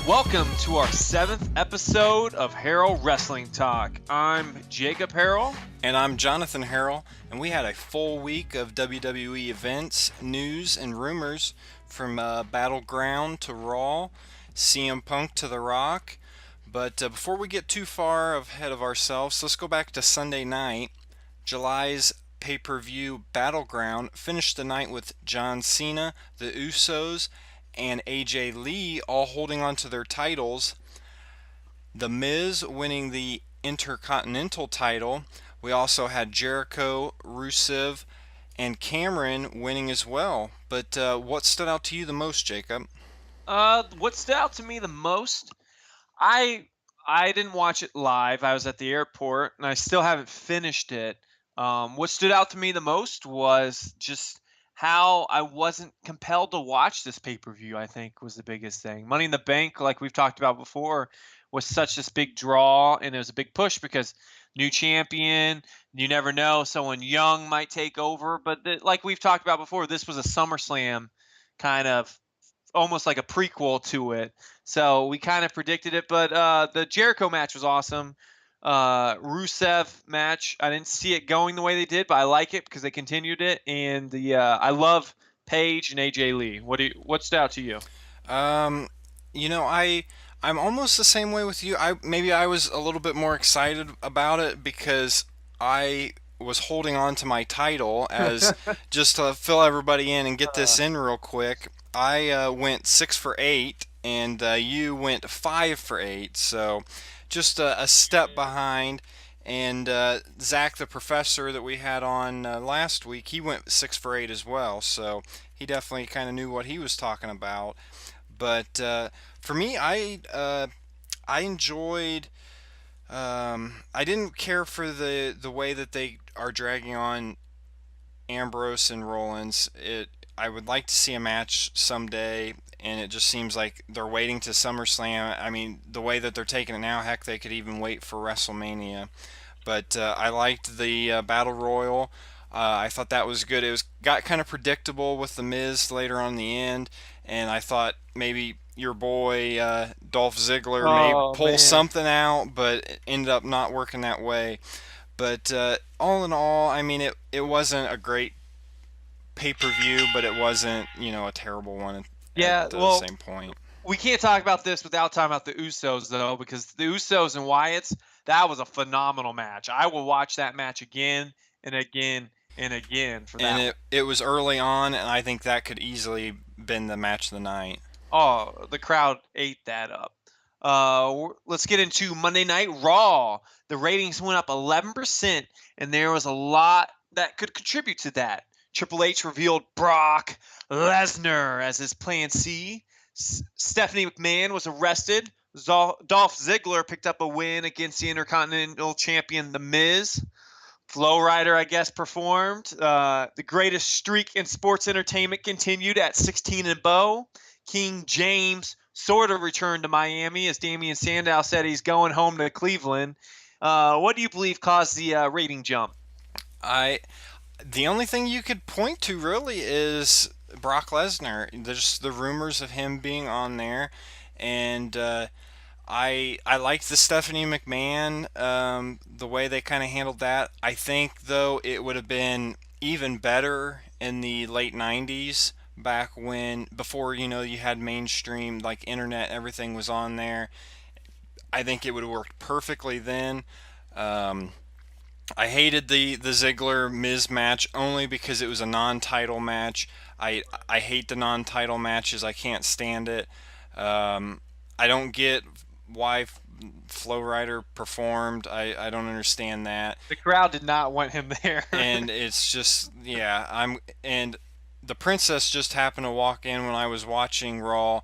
Welcome to our 7th episode of Harrell Wrestling Talk. I'm Jacob Harrell. And I'm Jonathan Harrell, and we had a full week of WWE events, news, and rumors from Battleground to Raw, CM Punk to The Rock. But before we get too far ahead of ourselves, let's go back to Sunday night. July's pay-per-view Battleground finished the night with John Cena, the Usos, and AJ Lee all holding on to their titles. The Miz winning the Intercontinental title. We also had Jericho, Rusev, and Cameron winning as well. But what stood out to you the most, Jacob? What stood out to me the most, I didn't watch it live. I was at the airport, and I still haven't finished it. What stood out to me the most was just how I wasn't compelled to watch this pay-per-view, I think, was the biggest thing. Money in the Bank, like we've talked about before, was such this big draw, and it was a big push because new champion, you never know, someone young might take over. But like we've talked about before, this was a SummerSlam kind of almost like a prequel to it. So we kind of predicted it, but the Jericho match was awesome. Rusev match, I didn't see it going the way they did, but I like it because they continued it. And I love Paige and AJ Lee. What stood out to you? I'm almost the same way with you. I was a little bit more excited about it because I was holding on to my title as just to fill everybody in and get this in real quick. I went 6 for 8, and you went 5 for 8. So just a step behind. And Zach, the professor that we had on last week, he went 6 for 8 as well. So he definitely kind of knew what he was talking about. But for me, I enjoyed. I didn't care for the way that they are dragging on Ambrose and Rollins. I would like to see a match someday, and it just seems like they're waiting to SummerSlam. I mean, the way that they're taking it now, heck, they could even wait for WrestleMania. But I liked the Battle Royal. I thought that was good. It got kind of predictable with the Miz later on in the end, and I thought maybe your boy Dolph Ziggler may pull something out, but it ended up not working that way. But all in all, I mean, it wasn't a great pay-per-view, but it wasn't, a terrible one at the same point. We can't talk about this without talking about the Usos, though, because the Usos and Wyatt's, that was a phenomenal match. I will watch that match again and again and again for that. And it was early on, and I think that could easily been the match of the night. Oh, the crowd ate that up. Let's get into Monday Night Raw. The ratings went up 11%, and there was a lot that could contribute to that. Triple H revealed Brock Lesnar as his plan C. Stephanie McMahon was arrested. Dolph Ziggler picked up a win against the Intercontinental Champion, The Miz. Flow Rider, I guess, performed. The greatest streak in sports entertainment continued at 16-0. King James sort of returned to Miami as Damian Sandow said he's going home to Cleveland. What do you believe caused the rating jump? The only thing you could point to really is Brock Lesnar. There's the rumors of him being on there, and I liked the Stephanie McMahon, the way they kind of handled that. I think, though, it would have been even better in the late 90s, back before, you had mainstream, like internet, everything was on there. I think it would have worked perfectly then. I hated the Ziggler Miz match only because it was a non-title match. I hate the non-title matches. I can't stand it. I don't get why Flow Rider performed. I don't understand that. The crowd did not want him there. And it's just, and the princess just happened to walk in when I was watching Raw,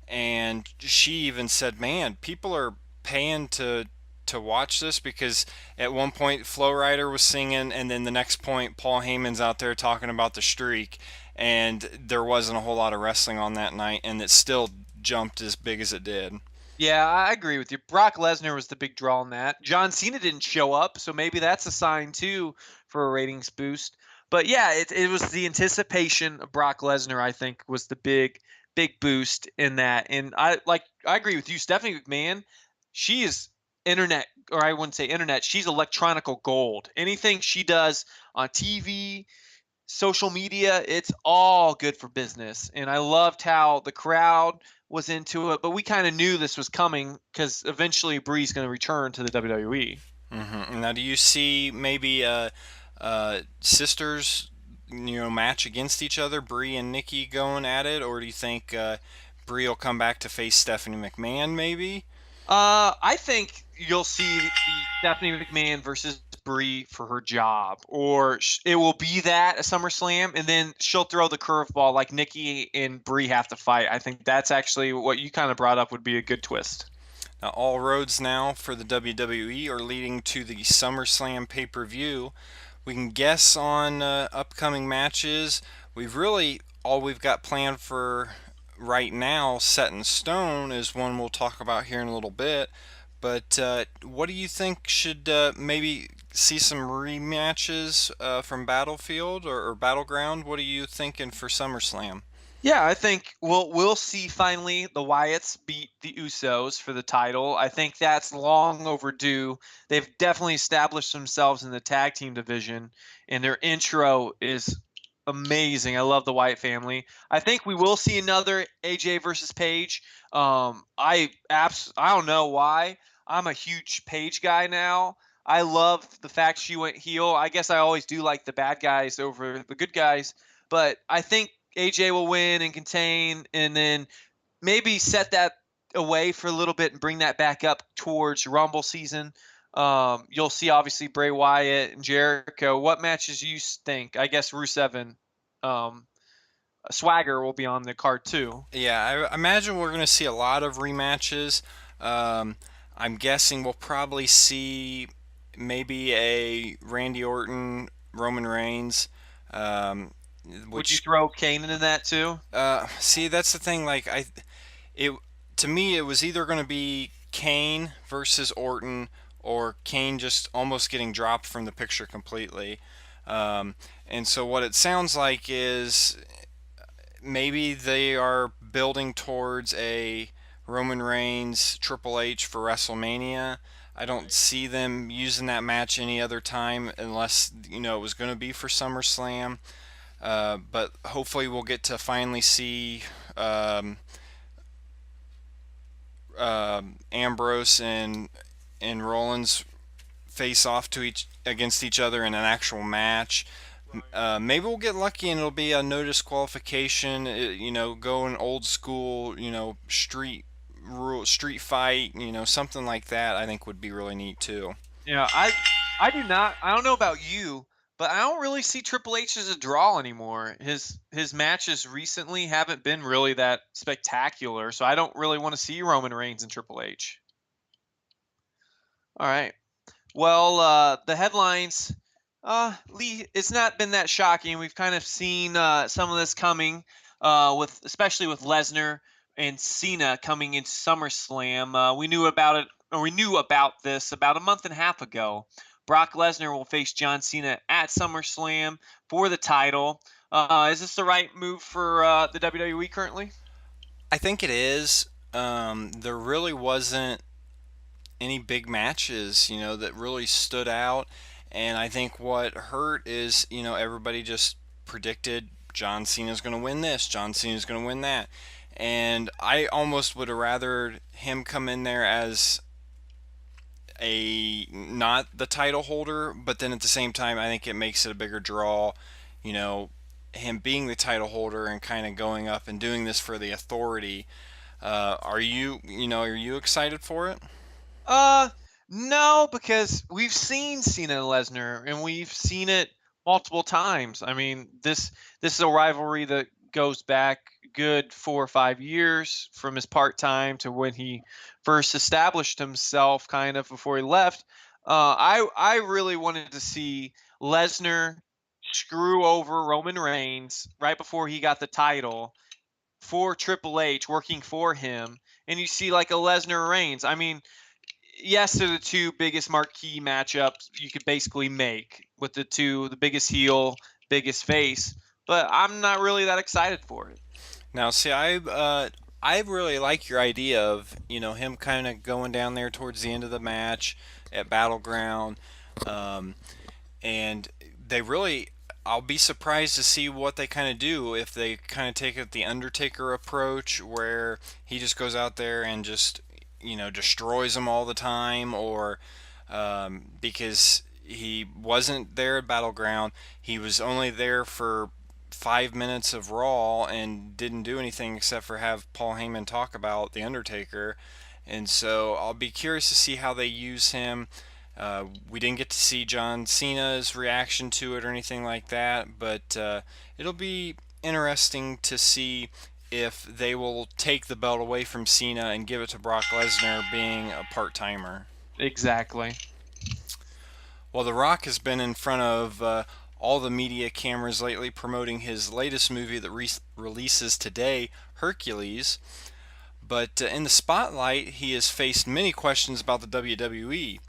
and she even said, man, people are paying to watch this, because at one point Flow Rider was singing, and then the next point Paul Heyman's out there talking about the streak, and there wasn't a whole lot of wrestling on that night, and it still jumped as big as it did. Yeah, I agree with you. Brock Lesnar was the big draw in that. John Cena didn't show up, so maybe that's a sign too for a ratings boost. But yeah, it was the anticipation of Brock Lesnar, I think, was the big big boost in that. And I agree with you, Stephanie McMahon. She is internet, or I wouldn't say internet. She's electronical gold. Anything she does on TV, social media, it's all good for business. And I loved how the crowd was into it, but we kind of knew this was coming because eventually Bree's going to return to the WWE. Now, do you see maybe sisters, match against each other, Brie and Nikki going at it, or do you think Brie will come back to face Stephanie McMahon, maybe? I think you'll see the Stephanie McMahon versus Brie for her job, or it will be that at SummerSlam, and then she'll throw the curveball like Nikki and Brie have to fight. I think that's actually what you kind of brought up would be a good twist. Now, all roads now for the WWE are leading to the SummerSlam pay-per-view. We can guess on upcoming matches. All we've got planned for right now, set in stone, is one we'll talk about here in a little bit. But what do you think should maybe see some rematches from Battlefield or Battleground? What are you thinking for SummerSlam? Yeah, I think we'll see finally the Wyatts beat the Usos for the title. I think that's long overdue. They've definitely established themselves in the tag team division, and their intro is amazing. I love the Wyatt family. I think we will see another AJ versus Paige. I don't know why. I'm a huge Paige guy now. I love the fact she went heel. I guess I always do like the bad guys over the good guys, but I think AJ will win and contain, and then maybe set that away for a little bit and bring that back up towards Rumble season. You'll see obviously Bray Wyatt and Jericho. What matches you think? I guess Rusev and Swagger will be on the card too. Yeah, I imagine we're going to see a lot of rematches. Um, I'm guessing we'll probably see maybe a Randy Orton, Roman Reigns, um, Would you which throw Kane into that too? see, that's the thing. It to me, it was either going to be Kane versus Orton, or Kane just almost getting dropped from the picture completely. And so what it sounds like is maybe they are building towards a Roman Reigns Triple H for WrestleMania. I don't see them using that match any other time unless it was going to be for SummerSlam. But hopefully we'll get to finally see Ambrose and Rollins face off to each against each other in an actual match. Maybe we'll get lucky and it'll be a no disqualification. Going old school, street fight, something like that. I think would be really neat too. Yeah, I do not. I don't know about you, but I don't really see Triple H as a draw anymore. His matches recently haven't been really that spectacular, so I don't really want to see Roman Reigns and Triple H. All right. Well, the headlines, Lee, it's not been that shocking. We've kind of seen some of this coming, especially with Lesnar and Cena coming into SummerSlam. We knew about it, or we knew about this about a month and a half ago. Brock Lesnar will face John Cena at SummerSlam for the title. Is this the right move for the WWE currently? I think it is. There really wasn't any big matches, that really stood out. And I think what hurt is, everybody just predicted John Cena's going to win this, John Cena's going to win that. And I almost would have rather him come in there as not the title holder, but then at the same time, I think it makes it a bigger draw, you know, him being the title holder and kind of going up and doing this for the authority. Are you excited for it? Uh, no, because we've seen Cena and Lesnar, and we've seen it multiple times. I mean, this is a rivalry that goes back good 4 or 5 years from his part time to when he first established himself, kind of before he left. I really wanted to see Lesnar screw over Roman Reigns right before he got the title for Triple H, working for him, and you see like a Lesnar Reigns. I mean, yes, they're the two biggest marquee matchups you could basically make with the biggest heel, biggest face, but I'm not really that excited for it. Now, see, I really like your idea of him kind of going down there towards the end of the match at Battleground, um, and they really. I'll be surprised to see what they kind of do if they kind of take it the Undertaker approach, where he just goes out there and just destroys them all the time, or because he wasn't there at Battleground, he was only there for 5 minutes of Raw and didn't do anything except for have Paul Heyman talk about The Undertaker. And so I'll be curious to see how they use him. We didn't get to see John Cena's reaction to it or anything like that, but it'll be interesting to see if they will take the belt away from Cena and give it to Brock Lesnar being a part timer. Exactly. Well, The Rock has been in front of all the media cameras lately promoting his latest movie that releases today, Hercules. But in the spotlight, he has faced many questions about the WWE.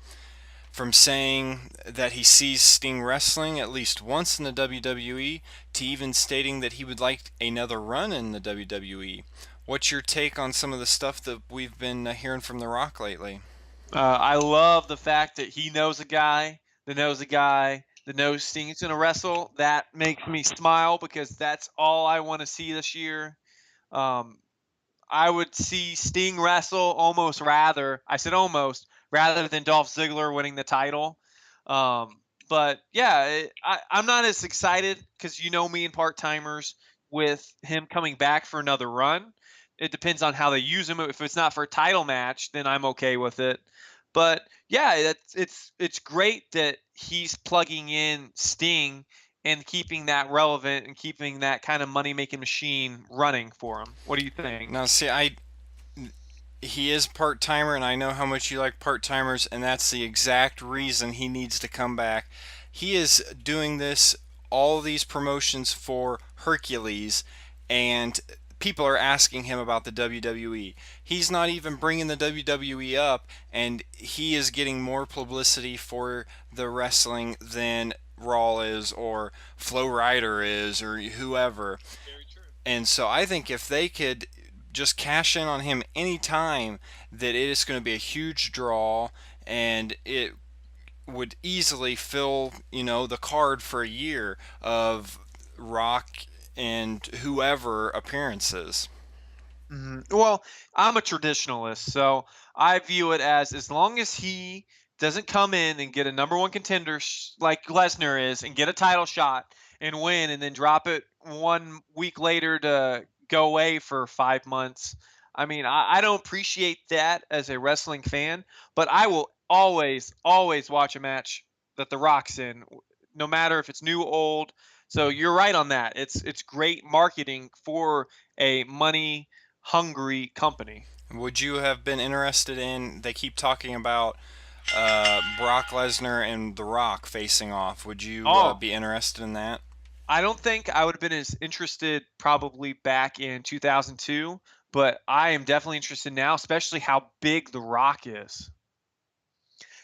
From saying that he sees Sting wrestling at least once in the WWE to even stating that he would like another run in the WWE. What's your take on some of the stuff that we've been hearing from The Rock lately? I love the fact that he knows a guy that knows a guy that knows Sting's going to wrestle. That makes me smile because that's all I want to see this year. Um, I would see Sting wrestle almost rather. I said almost rather than Dolph Ziggler winning the title. Um, but yeah, I'm not as excited because you know me and part timers with him coming back for another run. It depends on how they use him. If it's not for a title match, then I'm okay with it. But yeah, it's great that he's plugging in Sting and keeping that relevant and keeping that kind of money making machine running for him. What do you think? Now, see, he is part timer, and I know how much you like part timers, and that's the exact reason he needs to come back. He is doing this, all these promotions for Hercules, and people are asking him about the WWE. He's not even bringing the WWE up, and he is getting more publicity for the wrestling than Raw is, or Flow Rider is, or whoever. Very true. And so I think if they could just cash in on him anytime, that it is going to be a huge draw, and it would easily fill, the card for a year of Rock and whoever appearances. Well, I'm a traditionalist, so I view it as long as he doesn't come in and get a number one contender like Lesnar is and get a title shot and win and then drop it 1 week later to go away for 5 months. I mean, I don't appreciate that as a wrestling fan, but I will always, always watch a match that The Rock's in, no matter if it's new or old. So you're right on that. It's great marketing for a money hungry company. Would you have been interested in? They keep talking about Brock Lesnar and The Rock facing off. Would you Oh, be interested in that? I don't think I would have been as interested probably back in 2002, but I am definitely interested now, especially how big The Rock is.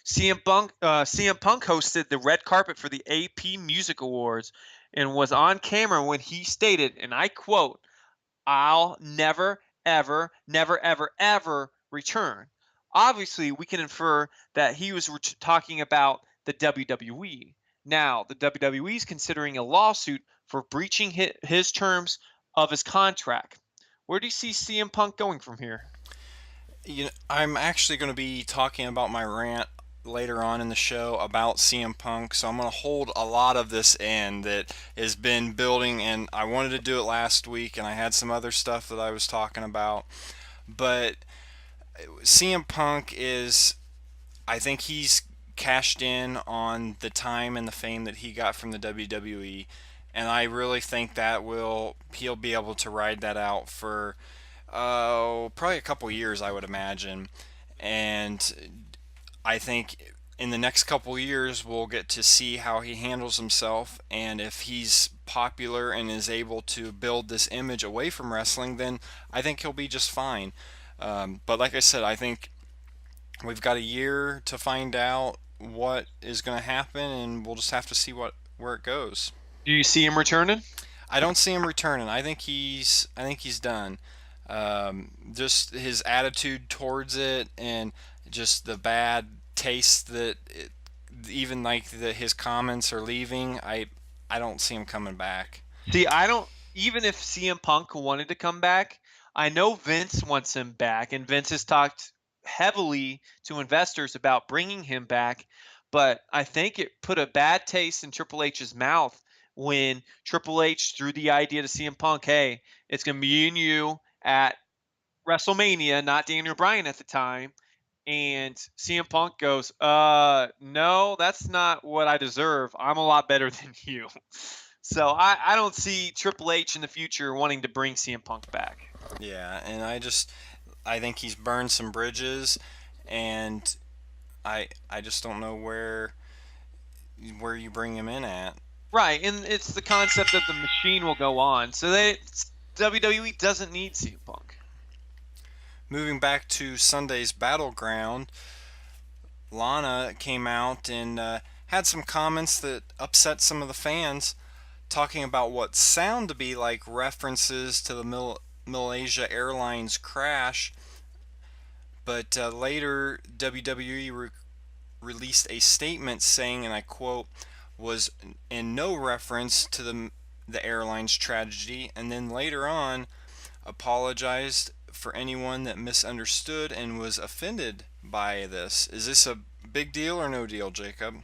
CM Punk hosted the red carpet for the AP Music Awards and was on camera when he stated, and I quote, I'll never, ever, never, ever, ever return. Obviously, we can infer that he was talking about the WWE. Now, the WWE is considering a lawsuit for breaching his terms of his contract. Where do you see CM Punk going from here? I'm actually going to be talking about my rant later on in the show about CM Punk, so I'm going to hold a lot of this in that has been building, and I wanted to do it last week, and I had some other stuff that I was talking about. But CM Punk is, I think he's cashed in on the time and the fame that he got from the WWE, and I really think that he'll be able to ride that out for probably a couple years, I would imagine. And I think in the next couple years, we'll get to see how he handles himself. And if he's popular and is able to build this image away from wrestling, then I think he'll be just fine. But like I said, I think we've got a year to find out what is going to happen, and we'll just have to see where it goes. Do you see him returning? I don't see him returning. I think he's done. Just his attitude towards it, and just the bad taste that even like his comments are leaving. I don't see him coming back. See, I don't even if CM Punk wanted to come back, I know Vince wants him back, and Vince has talked heavily to investors about bringing him back. But I think it put a bad taste in Triple H's mouth when Triple H threw the idea to CM Punk, hey, it's going to be and you at WrestleMania, not Daniel Bryan at the time. And CM Punk goes, no, that's not what I deserve. I'm a lot better than you. So I don't see Triple H in the future wanting to bring CM Punk back. Yeah, and I think he's burned some bridges, and I just don't know where you bring him in at. Right, and it's the concept that the machine will go on. So WWE doesn't need CM Punk. Moving back to Sunday's Battleground, Lana came out and had some comments that upset some of the fans, talking about what sound to be like references to the Malaysia Airlines crash. But later, WWE released a statement saying, and I quote, was in no reference to the airline's tragedy, and then later on apologized for anyone that misunderstood and was offended by this. Is this a big deal or no deal, Jacob?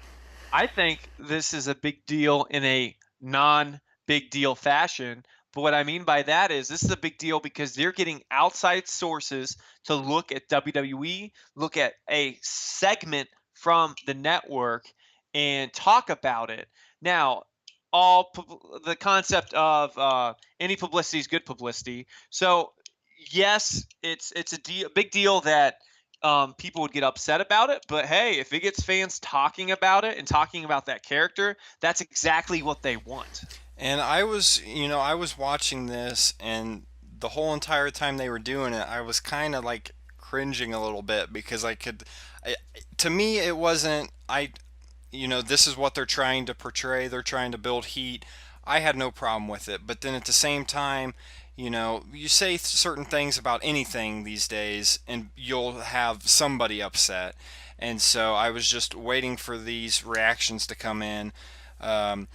I think this is a big deal in a non big deal fashion. But what I mean by that is this is a big deal because they're getting outside sources to look at WWE, look at a segment from the network, and talk about it. Now, the concept of any publicity is good publicity. So, yes, it's a big deal that people would get upset about it. But hey, if it gets fans talking about it and talking about that character, that's exactly what they want. And I was watching this, and the whole entire time they were doing it, I was kind of like cringing a little bit because to me, it wasn't, this is what they're trying to portray. They're trying to build heat. I had no problem with it. But then at the same time, you say certain things about anything these days, and you'll have somebody upset. And so I was just waiting for these reactions to come in. And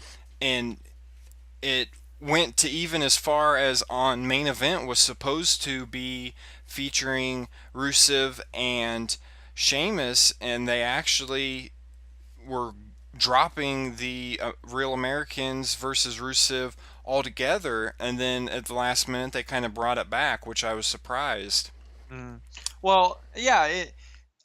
it went to even as far as on main event was supposed to be featuring Rusev and Sheamus, and they actually were dropping the Real Americans versus Rusev altogether, and then at the last minute they kind of brought it back, which I was surprised. Mm. Well, yeah,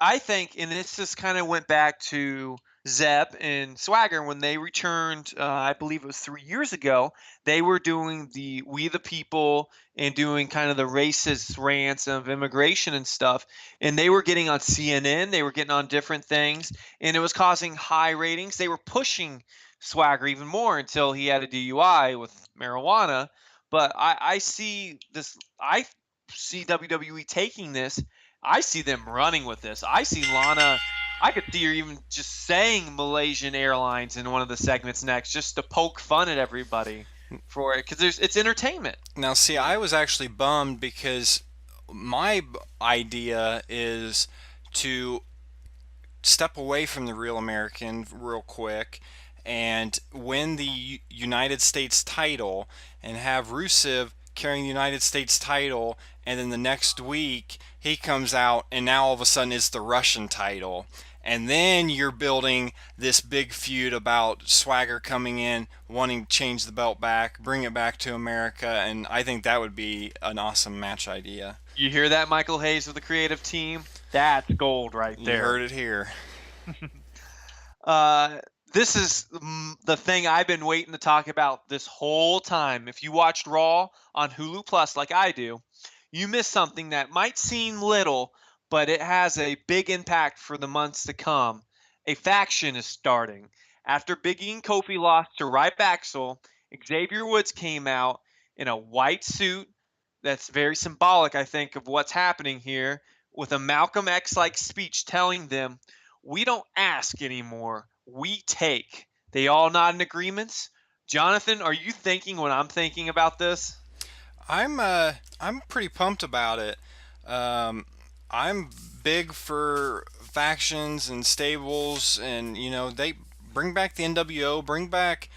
I think, and this just kind of went back to Zeb and Swagger when they returned. I believe it was 3 years ago. They were doing the "We the People" and doing kind of the racist rants of immigration and stuff. And they were getting on CNN. They were getting on different things, and it was causing high ratings. They were pushing Swagger even more until he had a DUI with marijuana. But I see this. I see WWE taking this. I see them running with this. I see Lana. I could see her even just saying Malaysian Airlines in one of the segments next, just to poke fun at everybody for it, because it's entertainment. Now, see, I was actually bummed because my idea is to step away from the Real American real quick and win the United States title and have Rusev carrying the United States title, and then the next week he comes out and now all of a sudden it's the Russian title. And then you're building this big feud about Swagger coming in, wanting to change the belt back, bring it back to America, and I think that would be an awesome match idea. You hear that, Michael Hayes of the creative team? That's gold right You there. heard it here. This is the thing I've been waiting to talk about this whole time. If you watched Raw on Hulu Plus like I do, you missed something that might seem little, but it has a big impact for the months to come. A faction is starting. After Big E and Kofi lost to Ryback, Xavier Woods came out in a white suit. That's very symbolic, I think, of what's happening here, with a Malcolm X like speech telling them, we don't ask anymore, we take. They all nod in agreements. Jonathan, are you thinking what I'm thinking about this? I'm pretty pumped about it. Um, I'm big for factions and stables, and they bring back the NWO, bring back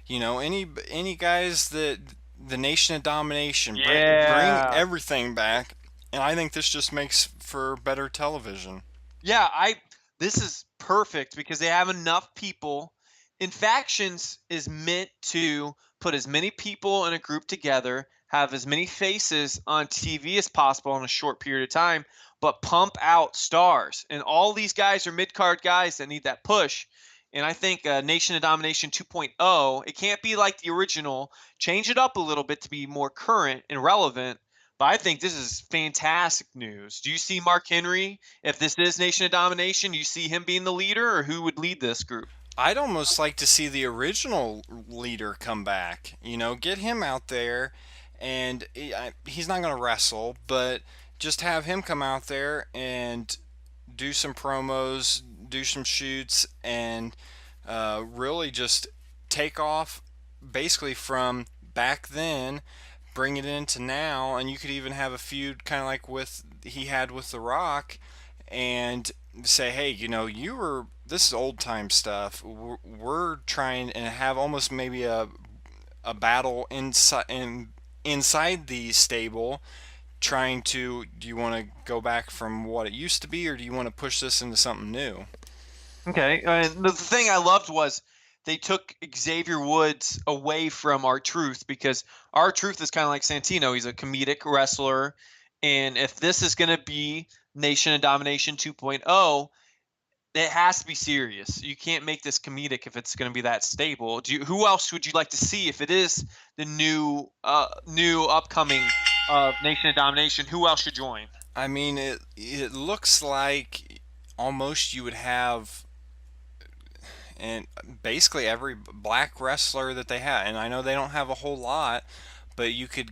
any guys that the Nation of Domination, bring Yeah. everything back, and I think this just makes for better television. Yeah, I this is perfect because they have enough people. In factions is meant to put as many people in a group together, have as many faces on TV as possible in a short period of time, but pump out stars. And all these guys are mid-card guys that need that push. And I think Nation of Domination 2.0, it can't be like the original. Change it up a little bit to be more current and relevant. But I think this is fantastic news. Do you see Mark Henry? If this is Nation of Domination, you see him being the leader, or who would lead this group? I'd almost like to see the original leader come back. Get him out there, and he's not going to wrestle, but just have him come out there and do some promos, do some shoots, and really just take off basically from back then, bring it into now, and you could even have a feud kind of like with he had with The Rock, and say, hey, you were this is old time stuff. We're trying and have almost maybe a battle inside the stable, trying to do you want to go back from what it used to be, or do you want to push this into something new? Okay, and the thing I loved was they took Xavier Woods away from R-Truth because R-Truth is kind of like Santino. He's a comedic wrestler, and if this is going to be Nation of Domination 2.0, it has to be serious. You can't make this comedic if it's going to be that stable. Who else would you like to see if it is the new upcoming Nation of Domination? Who else should join? I mean, it looks like almost you would have and basically every black wrestler that they have. And I know they don't have a whole lot, but you could,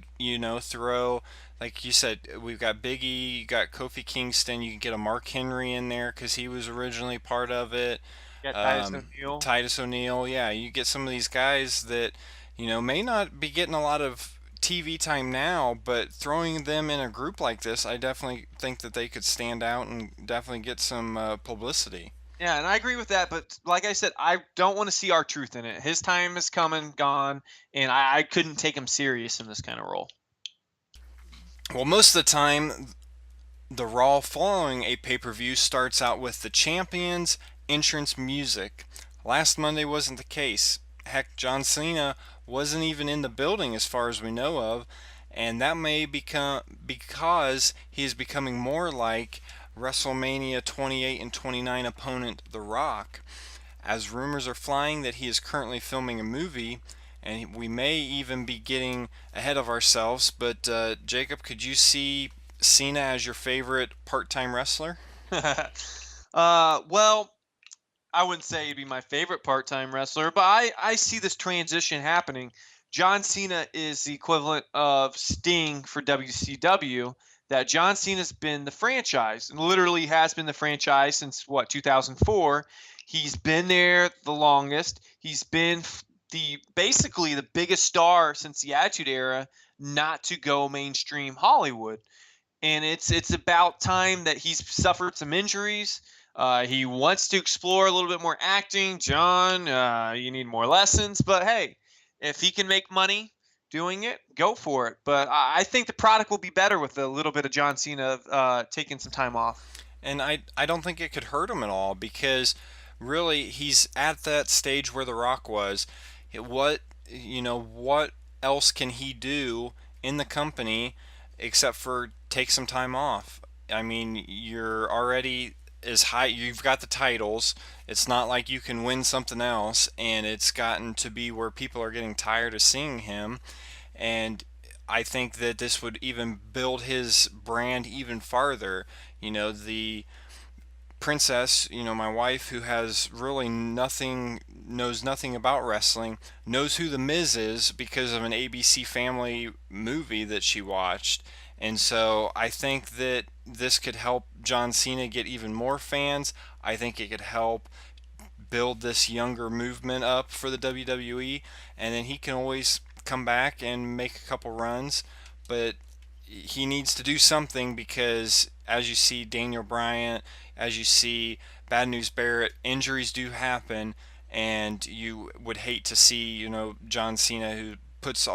throw, like you said, we've got Biggie, you got Kofi Kingston, you can get a Mark Henry in there because he was originally part of it. Yeah, Titus O'Neil. Titus O'Neil, yeah, you get some of these guys that, may not be getting a lot of TV time now, but throwing them in a group like this, I definitely think that they could stand out and definitely get some publicity. Yeah, and I agree with that. But like I said, I don't want to see R-Truth in it. His time is come and gone, and I couldn't take him serious in this kind of role. Well, most of the time, the Raw following a pay per view starts out with the champion's entrance music. Last Monday wasn't the case. Heck, John Cena wasn't even in the building as far as we know of, and that may become because he is becoming more like WrestleMania 28 and 29 opponent The Rock, as rumors are flying that he is currently filming a movie, and we may even be getting ahead of ourselves. But Jacob, could you see Cena as your favorite part-time wrestler? Well, I wouldn't say he'd be my favorite part-time wrestler, but I see this transition happening. John Cena is the equivalent of Sting for WCW. That John Cena's been the franchise and literally has been the franchise since what 2004. He's been there the longest. He's been the basically the biggest star since the Attitude Era not to go mainstream Hollywood, and it's about time that he's suffered some injuries. He wants to explore a little bit more acting. John, you need more lessons, but hey, if he can make money doing it, go for it. But I think the product will be better with a little bit of John Cena taking some time off. And I don't think it could hurt him at all because really he's at that stage where The Rock was. What else can he do in the company except for take some time off? I mean, you're already as high, you've got the titles. It's not like you can win something else, and it's gotten to be where people are getting tired of seeing him. And I think that this would even build his brand even farther. The princess, my wife, who has really nothing, knows nothing about wrestling, knows who The Miz is because of an ABC Family movie that she watched. And so I think that this could help John Cena get even more fans. I think it could help build this younger movement up for the WWE, and then he can always come back and make a couple runs. But he needs to do something because, as you see Daniel Bryan, as you see Bad News Barrett, injuries do happen, and you would hate to see, John Cena, who puts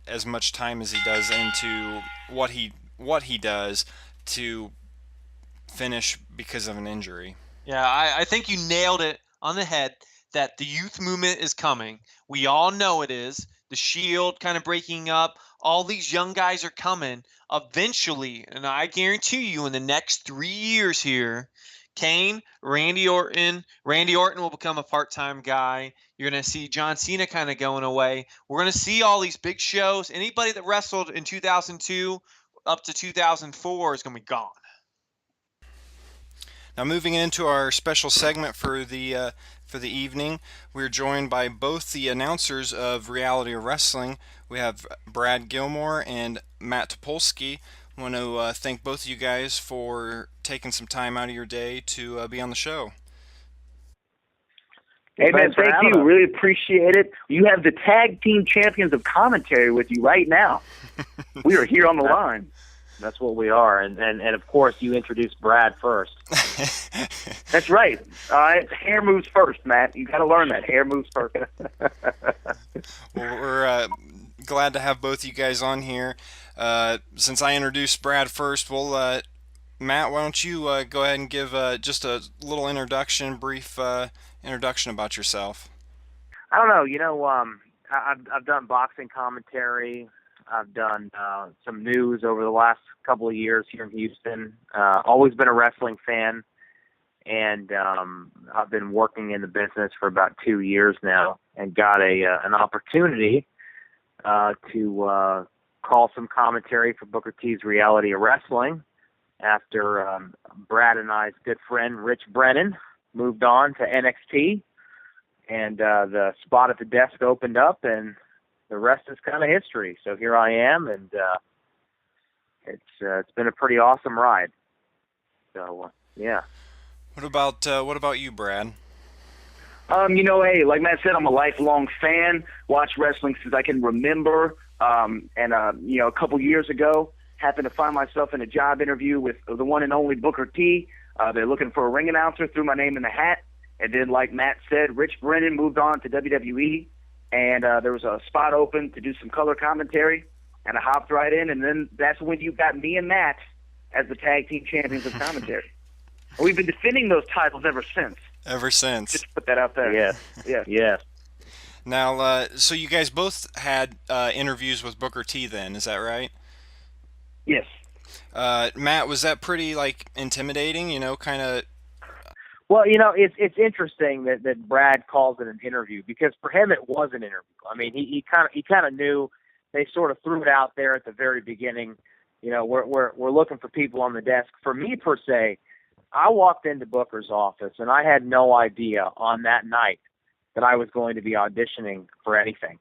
as much time as he does into what he does, to finish because of an injury. Yeah, I think you nailed it on the head that the youth movement is coming. We all know it is. The Shield kind of breaking up. All these young guys are coming eventually. And I guarantee you in the next 3 years here, Kane, Randy Orton will become a part-time guy. You're going to see John Cena kind of going away. We're going to see all these big shows. Anybody that wrestled in 2002 up to 2004 is going to be gone. Now, moving into our special segment for the evening, we're joined by both the announcers of Reality of Wrestling. We have Brad Gilmore and Matt Topolski. I want to thank both of you guys for taking some time out of your day to be on the show. Hey, man, thank you. Really appreciate it. You have the tag team champions of commentary with you right now. We are here on the line. That's what we are. And of course, you introduced Brad first. That's right. Hair moves first, Matt. You got to learn that. Hair moves first. Well, we're glad to have both you guys on here. Since I introduced Brad first, Matt, why don't you go ahead and give just a little brief introduction about yourself? I don't know. I've done boxing commentary. I've done some news over the last couple of years here in Houston. Always been a wrestling fan, and I've been working in the business for about 2 years now, and got an opportunity to call some commentary for Booker T's Reality of Wrestling after Brad and I's good friend Rich Brennan moved on to NXT, and the spot at the desk opened up, and the rest is kind of history. So here I am, and it's been a pretty awesome ride. So yeah. What about you, Brad? Hey, like Matt said, I'm a lifelong fan. Watched wrestling since I can remember. A couple years ago, happened to find myself in a job interview with the one and only Booker T. They're looking for a ring announcer. Threw my name in the hat, and then, like Matt said, Rich Brennan moved on to WWE. And there was a spot open to do some color commentary, and I hopped right in, and then that's when you got me and Matt as the tag team champions of commentary. And we've been defending those titles ever since. Just to put that out there. Yeah. Now, so you guys both had interviews with Booker T then, is that right? Yes. Matt, was that pretty, intimidating, kind of? Well, it's interesting that Brad calls it an interview, because for him it was an interview. I mean, he kind of knew. They sort of threw it out there at the very beginning. We're looking for people on the desk. For me per se, I walked into Booker's office and I had no idea on that night that I was going to be auditioning for anything.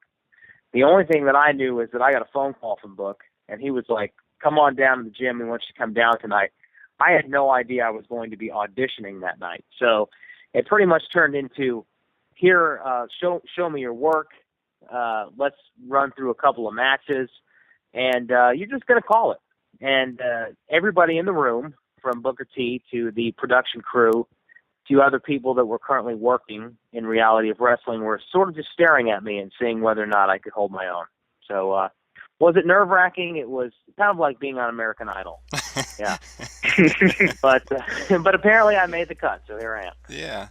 The only thing that I knew is that I got a phone call from Book, and he was like, "Come on down to the gym. We want you to come down tonight." I had no idea I was going to be auditioning that night. So it pretty much turned into, here, show me your work. Let's run through a couple of matches, and you're just going to call it. And everybody in the room, from Booker T to the production crew to other people that were currently working in Reality of Wrestling, were sort of just staring at me and seeing whether or not I could hold my own. So was it nerve-wracking? It was kind of like being on American Idol. Yeah. but apparently I made the cut, so here I am. Yeah.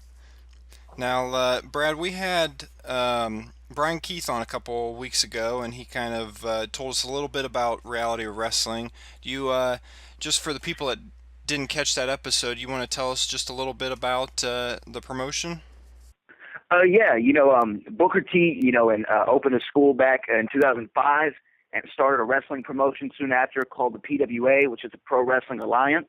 Now, Brad, we had Brian Keith on a couple weeks ago, and he kind of told us a little bit about Reality of Wrestling. Do you, just for the people that didn't catch that episode, you want to tell us just a little bit about the promotion? Booker T, opened a school back in 2005 and started a wrestling promotion soon after called the PWA, which is the Pro Wrestling Alliance.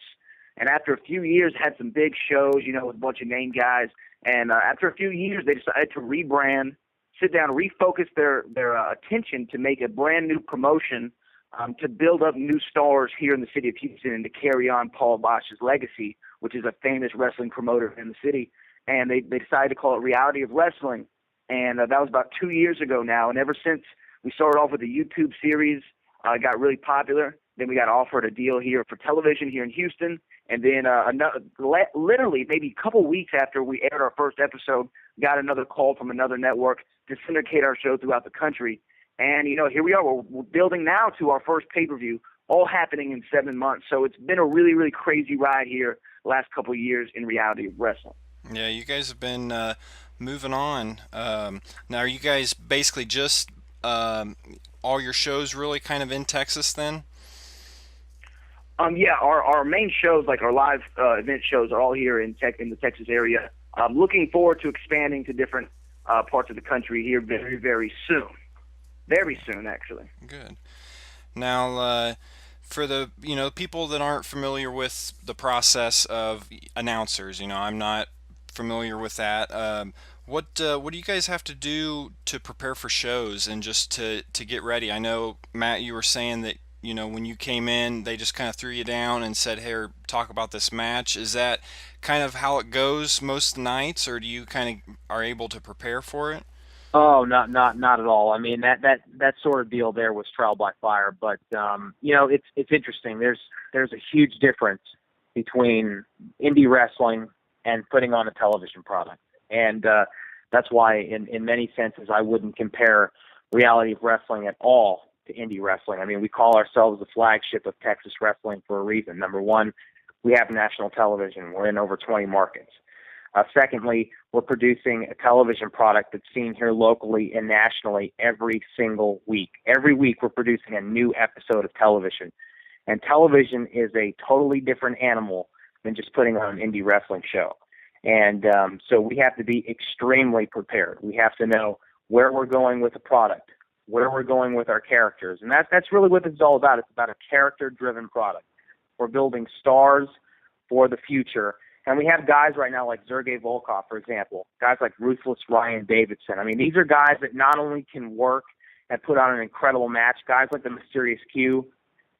And after a few years, had some big shows, with a bunch of name guys. And after a few years, they decided to rebrand, sit down, refocus their attention to make a brand new promotion to build up new stars here in the city of Houston and to carry on Paul Bosch's legacy, which is a famous wrestling promoter in the city. and they decided to call it Reality of Wrestling. And that was about 2 years ago now. And ever since, we started off with a YouTube series, got really popular. Then we got offered a deal here for television here in Houston. And then literally maybe a couple weeks after we aired our first episode, got another call from another network to syndicate our show throughout the country. And, here we are. We're building now to our first pay-per-view, all happening in 7 months. So it's been a really, really crazy ride here the last couple of years in Reality of Wrestling. Yeah, you guys have been moving on. Now, are you guys basically just all your shows really kind of in Texas then? Yeah, our main shows, like our live event shows, are all here in the Texas area. I'm looking forward to expanding to different parts of the country here very, very soon. Very soon, actually. Good. Now, for the people that aren't familiar with the process of announcers, I'm not familiar with that. What do you guys have to do to prepare for shows and just to get ready? I know, Matt, you were saying that when you came in, they just kind of threw you down and said, "Hey, talk about this match." Is that kind of how it goes most nights, or do you kind of are able to prepare for it? Oh, not at all. I mean, that sort of deal there was trial by fire. But it's interesting. There's a huge difference between indie wrestling and putting on a television product, and that's why, in many senses, I wouldn't compare Reality of Wrestling at all to indie wrestling. I mean, we call ourselves the flagship of Texas wrestling for a reason. Number one, we have national television. We're in over 20 markets. Secondly, we're producing a television product that's seen here locally and nationally every single week. Every week we're producing a new episode of television. And television is a totally different animal than just putting on an indie wrestling show. And so we have to be extremely prepared. We have to know where we're going with the product, where we're going with our characters. And that's really what this is all about. It's about a character-driven product. We're building stars for the future. And we have guys right now like Sergey Volkov, for example, guys like Ruthless Ryan Davidson. I mean, these are guys that not only can work and put on an incredible match, guys like the Mysterious Q,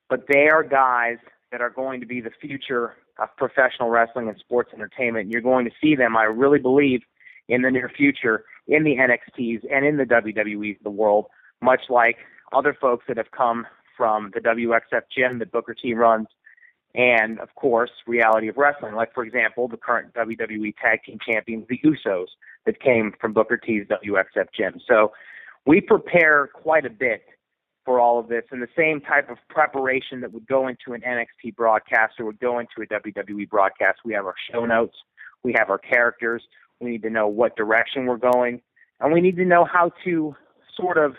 but they are guys that are going to be the future of professional wrestling and sports entertainment. And you're going to see them, I really believe, in the near future in the NXTs and in the WWEs of the world, much like other folks that have come from the WXF gym that Booker T runs, and, of course, Reality of Wrestling. Like, for example, the current WWE Tag Team Champions, the Usos, that came from Booker T's WXF gym. So we prepare quite a bit for all of this, and the same type of preparation that would go into an NXT broadcast or would go into a WWE broadcast. We have our show notes. We have our characters. We need to know what direction we're going, and we need to know how to sort of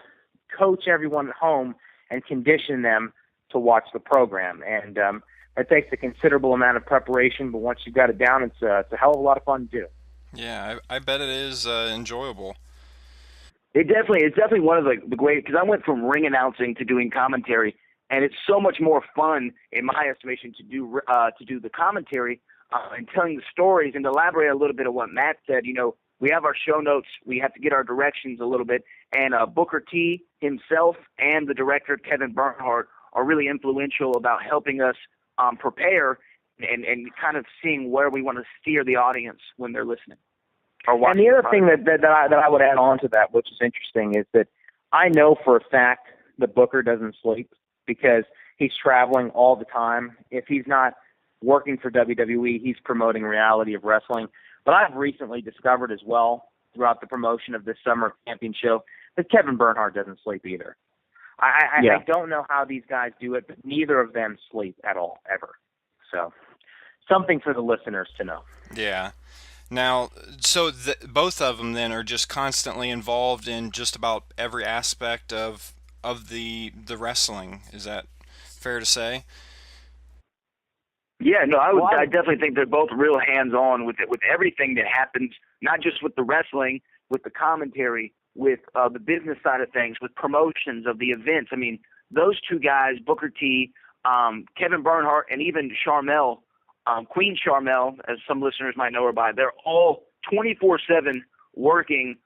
coach everyone at home and condition them to watch the program. And it takes a considerable amount of preparation, but once you've got it down, it's a hell of a lot of fun to do. Yeah, I bet it is enjoyable. It's definitely one of the great, because I went from ring announcing to doing commentary, and it's so much more fun, in my estimation, to do the commentary and telling the stories. And to elaborate a little bit on what Matt said, we have our show notes, we have to get our directions a little bit, and Booker T himself and the director Kevin Bernhardt are really influential about helping us prepare and kind of seeing where we want to steer the audience when they're listening. And the other thing that I would add on to that, which is interesting, is that I know for a fact that Booker doesn't sleep because he's traveling all the time. If he's not working for WWE, he's promoting Reality of Wrestling. But I've recently discovered as well, throughout the promotion of this Summer Champion show, that Kevin Bernhardt doesn't sleep either. I don't know how these guys do it, but neither of them sleep at all, ever. So, something for the listeners to know. Yeah. Now, so both of them then are just constantly involved in just about every aspect of the wrestling. Is that fair to say? Yeah, no, I definitely think they're both real hands-on with it, with everything that happens, not just with the wrestling, with the commentary, with the business side of things, with promotions of the events. I mean, those two guys, Booker T, Kevin Bernhardt, and even Sharmell, Queen Sharmell, as some listeners might know her by, they're all 24/7 working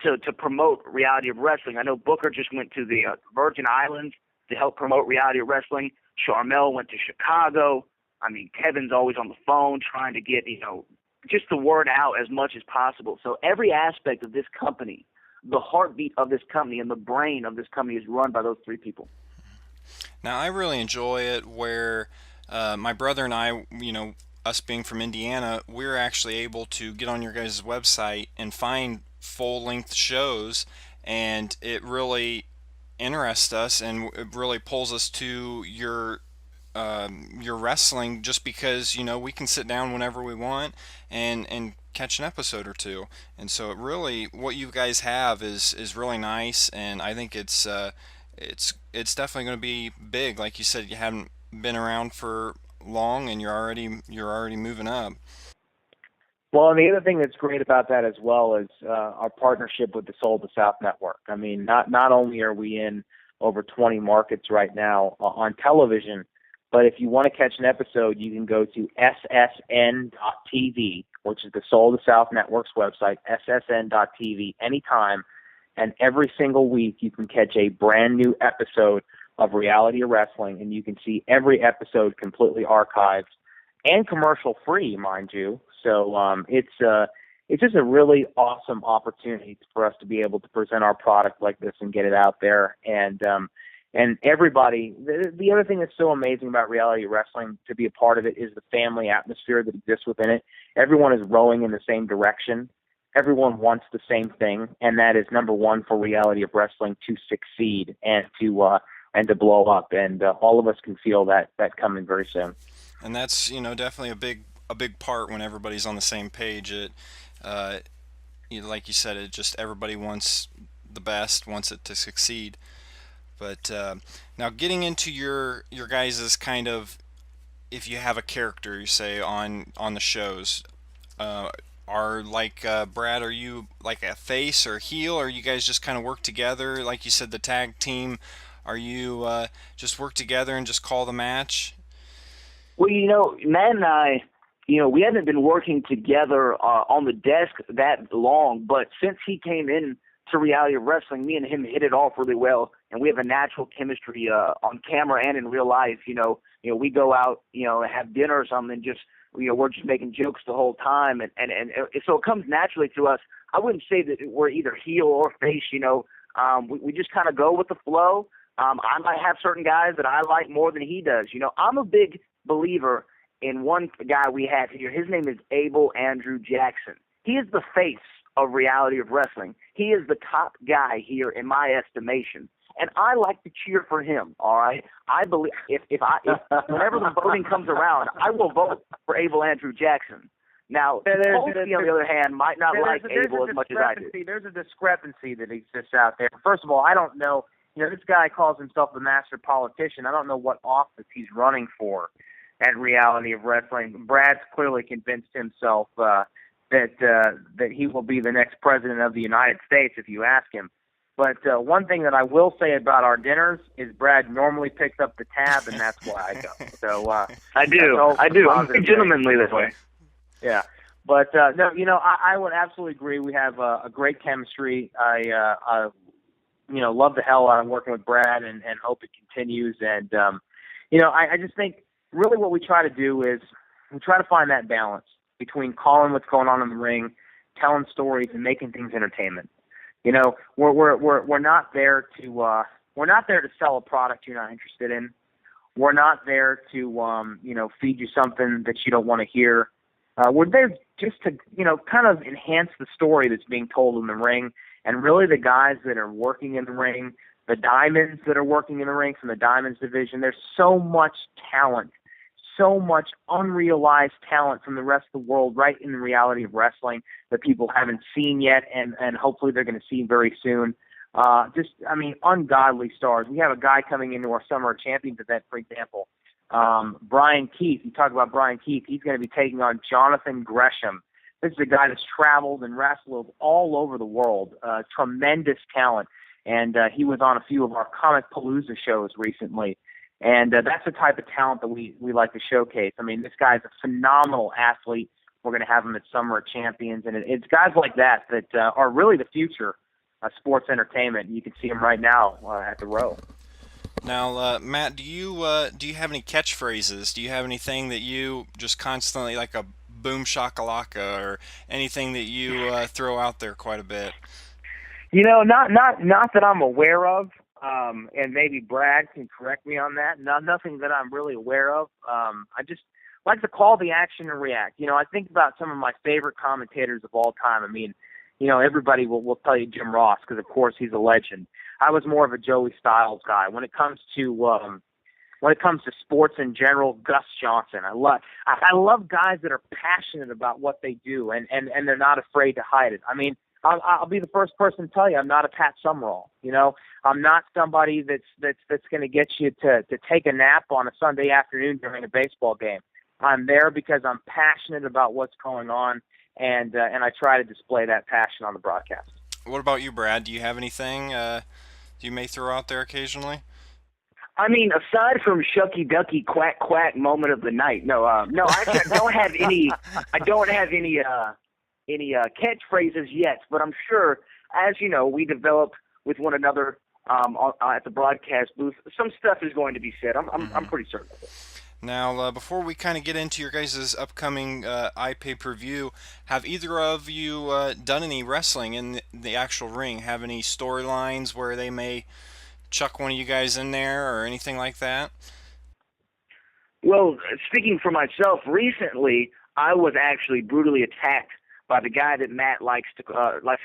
to promote Reality of Wrestling. I know Booker just went to the Virgin Islands to help promote Reality of Wrestling. Sharmell went to Chicago. I mean, Kevin's always on the phone trying to get, just the word out as much as possible. So every aspect of this company, the heartbeat of this company and the brain of this company is run by those 3 people. Now, I really enjoy it where my brother and I, us being from Indiana, we're actually able to get on your guys' website and find full-length shows, and it really interests us, and it really pulls us to your wrestling, just because we can sit down whenever we want and catch an episode or two. And so it really, what you guys have is really nice, and I think it's definitely going to be big. Like you said, you haven't been around for long, and you're already moving up. Well, and the other thing that's great about that as well is our partnership with the Soul of the South Network. I mean, not only are we in over 20 markets right now on television, but if you want to catch an episode, you can go to ssn.tv, which is the Soul of the South Network's website, ssn.tv, anytime. And every single week you can catch a brand new episode of Reality of Wrestling, and you can see every episode completely archived and commercial free, mind you. So it's just a really awesome opportunity for us to be able to present our product like this and get it out there. And everybody, the other thing that's so amazing about Reality of Wrestling, to be a part of it, is the family atmosphere that exists within it. Everyone is rowing in the same direction. Everyone wants the same thing, and that is, number one, for Reality of Wrestling to succeed and to blow up. And all of us can feel that coming very soon. And that's definitely a big part when everybody's on the same page. It like you said, it just, everybody wants the best, wants it to succeed. But now, getting into your guys' kind of, if you have a character, you say, on the shows, are like Brad, are you like a face or heel, or you guys just kind of work together? Like you said, the tag team, are you just work together and just call the match? Well, Matt and I, we haven't been working together on the desk that long, but since he came in to Reality of Wrestling, me and him hit it off really well, and we have a natural chemistry on camera and in real life. We go out, have dinner or something, just we're just making jokes the whole time, and so it comes naturally to us. I wouldn't say that we're either heel or face. We just kind of go with the flow. I might have certain guys that I like more than he does. I'm a big believer in one guy we have here. His name is Abel Andrew Jackson. He is the face of Reality of Wrestling. He is the top guy here in my estimation, and I like to cheer for him. All right, I believe if whenever the voting comes around, I will vote for Abel Andrew Jackson. Now, Topolski, on the other hand, might not like Abel as much as I do. There's a discrepancy that exists out there. First of all, I don't know. This guy calls himself the master politician. I don't know what office he's running for at Reality of Wrestling. Brad's clearly convinced himself that he will be the next president of the United States, if you ask him. But one thing that I will say about our dinners is Brad normally picks up the tab, and that's why I go. So I do. I'm gentlemanly this way. Yeah, but no, I would absolutely agree. We have a great chemistry. I love the hell out of working with Brad, and hope it continues. And I just think really what we try to do is we try to find that balance between calling what's going on in the ring, telling stories, and making things entertainment. We're not there to sell a product you're not interested in. We're not there to feed you something that you don't want to hear. We're there just to kind of enhance the story that's being told in the ring. And really, the guys that are working in the ring, the diamonds that are working in the ring from the Diamonds division, there's so much talent, so much unrealized talent from the rest of the world right in the Reality of Wrestling that people haven't seen yet, and hopefully they're going to see very soon. Ungodly stars. We have a guy coming into our Summer of Champions event, for example, Brian Keith. You talk about Brian Keith. He's going to be taking on Jonathan Gresham. This is a guy that's traveled and wrestled all over the world. Tremendous talent. And he was on a few of our Comic Palooza shows recently. And that's the type of talent that we like to showcase. I mean, this guy's a phenomenal athlete. We're going to have him at Summer of Champions. And it's guys like that are really the future of sports entertainment. You can see them right now at the Row. Now, Matt, do you have any catchphrases? Do you have anything that you just constantly, like a boom shakalaka or anything that you throw out there quite a bit? Not that I'm aware of, and maybe Brad can correct me on that. Nothing that I'm really aware of. I just like to call the action and react. I think about some of my favorite commentators of all time. I mean, everybody will tell you Jim Ross because, of course, he's a legend. I was more of a Joey Styles guy. When it comes to sports in general, Gus Johnson. I love guys that are passionate about what they do and they're not afraid to hide it. I mean, I'll be the first person to tell you I'm not a Pat Summerall. I'm not somebody that's going to get you to take a nap on a Sunday afternoon during a baseball game. I'm there because I'm passionate about what's going on, and I try to display that passion on the broadcast. What about you, Brad? Do you have anything you may throw out there occasionally? I mean, aside from Shucky Ducky Quack Quack moment of the night, no, I don't have any. I don't have any catchphrases yet, but I'm sure, as we develop with one another at the broadcast booth, some stuff is going to be said. I'm pretty certain of it. Now, before we kind of get into your guys' upcoming iPPV, have either of you done any wrestling in the actual ring? Have any storylines where they may chuck one of you guys in there or anything like that? Well, speaking for myself, recently I was actually brutally attacked by the guy that Matt likes to